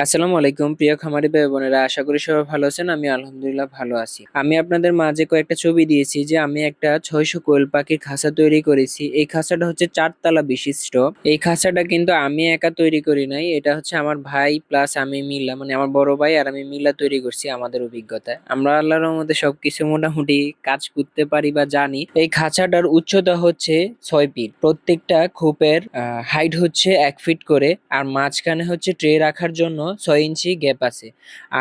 আসসালামু আলাইকুম প্রিয় খামারি ভাই বোনেরা, আশা করি সবাই ভালো আছেন। আমি আলহামদুলিল্লাহ ভালো আছি। আমি আপনাদের মাঝে কয়েকটা ছবি দিয়েছি যে আমি একটা 600 কোয়েল পাখির খাঁচা তৈরি করেছি। এই খাঁচাটা হচ্ছে 4 তলা বিশিষ্ট। এই খাঁচাটা কিন্তু আমি একা তৈরি করি নাই, এটা হচ্ছে আমার ভাই প্লাস আমি মিলা, মানে আমার বড় ভাই আর আমি মিলা তৈরি করছি। আমাদের অভিজ্ঞতায় আমরা আল্লাহর রহমতে সবকিছু মোটামুটি কাজ করতে পারি বা জানি। এই খাঁচাটার উচ্চতা হচ্ছে 6 ফিট, প্রত্যেকটা খোপের হাইট হচ্ছে 1 ফিট করে, আর মাঝখানে হচ্ছে ট্রে রাখার জন্য 6 ইঞ্চি গ্যাপ আছে।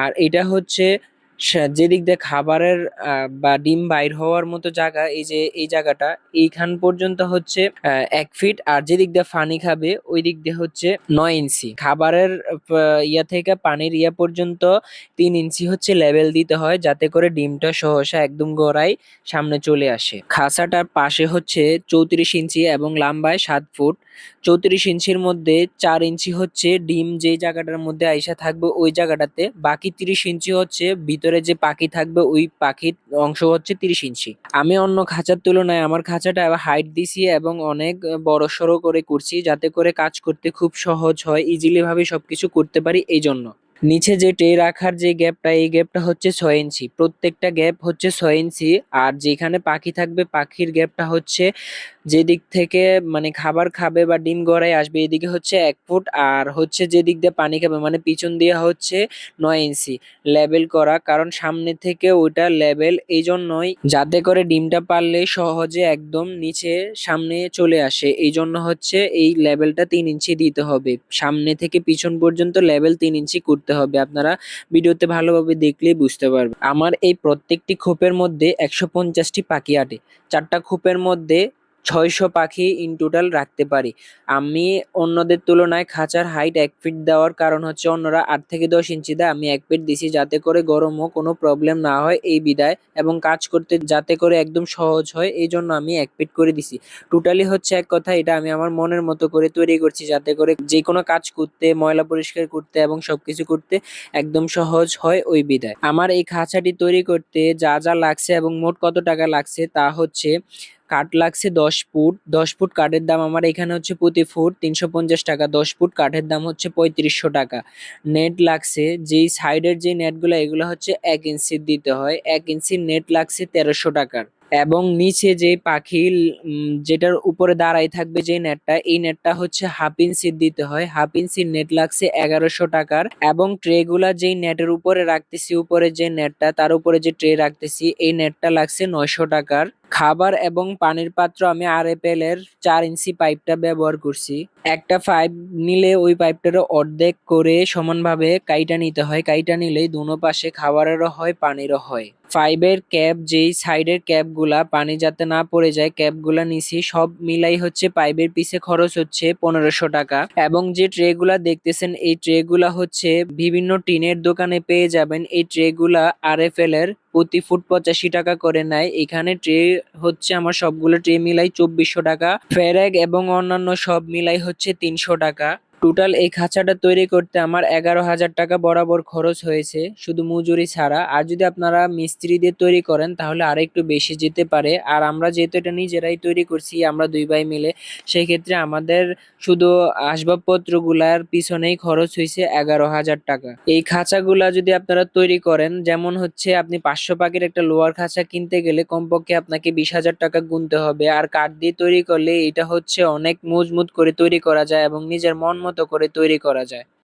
আর এটা হচ্ছে যেদিক দিয়ে খাবারের বা ডিম বাইর হওয়ার মতো জায়গা, এই যে এই জায়গাটা এইখান পর্যন্ত হচ্ছে 1 ফিট, আর যেদিক দিয়ে পানি খাবে ওই দিক দিয়ে হচ্ছে 9 ইঞ্চি। খাবারের ইয়া থেকে পানির ইয়া পর্যন্ত 3 ইঞ্চি হচ্ছে লেভেল দিতে হয়, যাতে করে ডিমটা সহসা একদম গড়ায় সামনে চলে আসে। খাঁচাটার পাশে হচ্ছে 34 ইঞ্চি এবং লম্বায় 7 ফুট। 34 ইঞ্চির মধ্যে 4 ইঞ্চি হচ্ছে ডিম যে জায়গাটার মধ্যে আইসা থাকবে ওই জায়গাটাতে, বাকি 30 ইঞ্চি হচ্ছে ভিতরে যে পাখি থাকবে ওই পাখির অংশ হচ্ছে 30 ইঞ্চি। আমি অন্য খাঁচার তুলনায় আমার খাঁচাটা হাইট দিছি এবং অনেক বড় সড়ো করে করছি, যাতে করে কাজ করতে খুব সহজ হয়, ইজিলি ভাবে সবকিছু করতে পারি এই জন্য। নিচে যে ট্রে রাখার যে গ্যাপটা, এই গ্যাপটা হচ্ছে 6 ইঞ্চি, প্রত্যেকটা গ্যাপ হচ্ছে 6 ইঞ্চি। আর যেখানে পাখি থাকবে পাখির গ্যাপটা হচ্ছে যেদিক থেকে মানে খাবার খাবে বা ডিম গড়ায় আসবে এদিকে হচ্ছে 1 ফুট, আর হচ্ছে যেদিক দিয়ে পানি খাবে মানে পিছন দিয়ে হচ্ছে 9 ইঞ্চি লেবেল করা, কারণ সামনে থেকে ওইটা লেবেল এই জন্যই যাতে করে ডিমটা পারলে সহজে একদম নিচে সামনে চলে আসে, এই জন্য হচ্ছে এই লেবেলটা 3 ইঞ্চি দিতে হবে। সামনে থেকে পিছন পর্যন্ত লেবেল 3 ইঞ্চি করতে হবে, আপনারা ভিডিওতে ভালোভাবে দেখলেই বুঝতে পারবেন। আমার এই প্রত্যেকটি খোপের মধ্যে 150টি পাখি আটে। 4টা খোপের মধ্যে 600 পাখি ইন টোটাল রাখতে পারি। আমি অন্যদের তুলনায় খাঁচার হাইট 1 ফিট দেওয়ার কারণ হচ্ছে অন্যরা 8 থেকে 10 ইঞ্চি দেয়, আমি 1 ফিট দিছি যাতে করে গরমও কোনো প্রবলেম না হয় এই বিদায়, এবং কাজ করতে যাতে করে একদম সহজ হয় এই জন্য আমি 1 ফিট করে দিছি। টোটালি হচ্ছে এক কথা, এটা আমি আমার মনের মতো করে তৈরি করছি যাতে করে যে কোনো কাজ করতে, ময়লা পরিষ্কার করতে এবং সবকিছু করতে একদম সহজ হয় ওই বিদায়। আমার এই খাঁচাটি তৈরি করতে যা যা লাগছে এবং মোট কত টাকা লাগছে তা হচ্ছে: কাঠ লাগছে 10 ফুট। 10 ফুট কাঠের দাম আমার এখানে হচ্ছে প্রতি ফুট 350 টাকা। 10 ফুট কাঠের দাম হচ্ছে 3500 টাকা। নেট লাগছে, যেই সাইডের যে নেটগুলো এগুলো হচ্ছে 1 ইঞ্চির দিতে হয়, 1 ইঞ্চির নেট লাগছে 1300 টাকার। এবং নিচে যে পাখি যেটার উপরে দাঁড়াই থাকবে যে নেটটা, এই নেটটা হচ্ছে 1/2 ইঞ্চির দিতে হয়, 1/2 ইঞ্চির নেট লাগছে 1100 টাকার। এবং ট্রে গুলা যেই নেটের উপরে রাখতেছি, উপরে যে নেটটা তার উপরে যে ট্রে রাখতেছি এই নেটটা লাগছে 900 টাকার। খাবার এবং পানির পাত্র আমি RFL এর 4 ইঞ্চি পাইপটা ব্যবহার করছি। একটা পাইপ নিলে ওই পাইপটারও অর্ধেক করে সমানভাবে কাইটা নিতে হয়, কাইটা নিলেই দুনো পাশে খাবারেরও হয় পানিরও হয়। পাইপের ক্যাপ, যেই সাইডের ক্যাপ গুলা পানি যাতে না পড়ে যায় ক্যাপ গুলা নিছি, সব মিলাই হচ্ছে পাইপের পিছে খরচ হচ্ছে 1500 টাকা। এবং যে ট্রে গুলা দেখতেছেন এই ট্রে গুলা হচ্ছে বিভিন্ন টিনের দোকানে পেয়ে যাবেন। এই ট্রে গুলা RFL এর প্রতি ফুট 85 টাকা করে নেয়। এখানে ট্রে হচ্ছে আমার সবগুলো ট্রে মিলাই 2400 টাকা, ফেরেক এবং অন্যান্য সব মিলাই হচ্ছে 300 টাকা। টোটাল এই খাঁচাটা তৈরি করতে আমার 11,000 টাকা বরাবর খরচ হয়েছে, শুধু মজুরি ছাড়া। আর যদি আপনারা মিস্ত্রি দিয়ে তৈরি করেন তাহলে আরো একটু বেশি যেতে পারে। আর আমরা যেহেতু এটা নিজেরাই তৈরি করছি, আমরা দুই ভাই মিলে, সেই ক্ষেত্রে আমাদের শুধু আসবাবপত্রগুলার পিছনেই খরচ হয়েছে 11,000 টাকা। এই খাঁচাগুলা যদি আপনারা তৈরি করেন, যেমন হচ্ছে আপনি 500 পাখির একটা লোয়ার খাঁচা কিনতে গেলে কমপক্ষে আপনাকে 20,000 টাকা গুনতে হবে, আর কাঠ দিয়ে তৈরি করলে এটা হচ্ছে অনেক মজবুত করে তৈরি করা যায় এবং নিজের মন মতো করে তৈরি করা যায়।